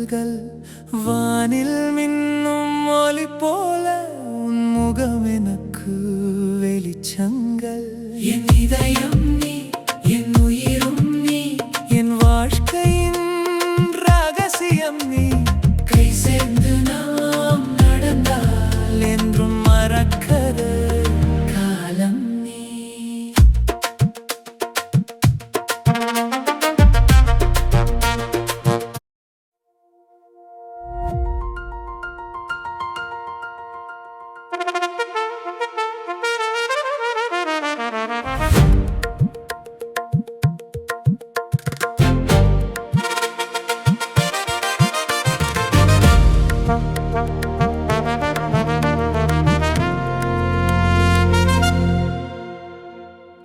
பாடல்கள் வானில் மின்னும் ஒளி போல உன் முகம் எனக்கு வெளிச்சங்கள். என் இதயம் நீ, என் உயிரும் நீ, என் வாழ்க்கையின் ரகசியம் நீ. கை சேர்ந்து நாம் நடந்தால் என்றும் மறக்கது காலம் நீ.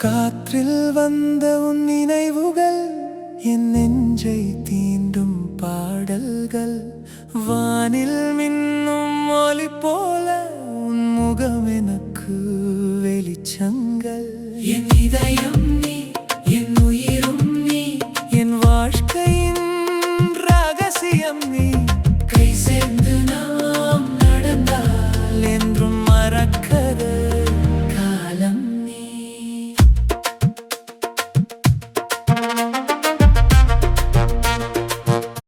காற்றில் வந்த உன் நினைவுகள் என் நெஞ்சை தீண்டும் பாடல்கள். வானில் மின்னும் ஒளி போல உன் முகம் எனக்கு வெளிச்சங்கள். என் இதயம்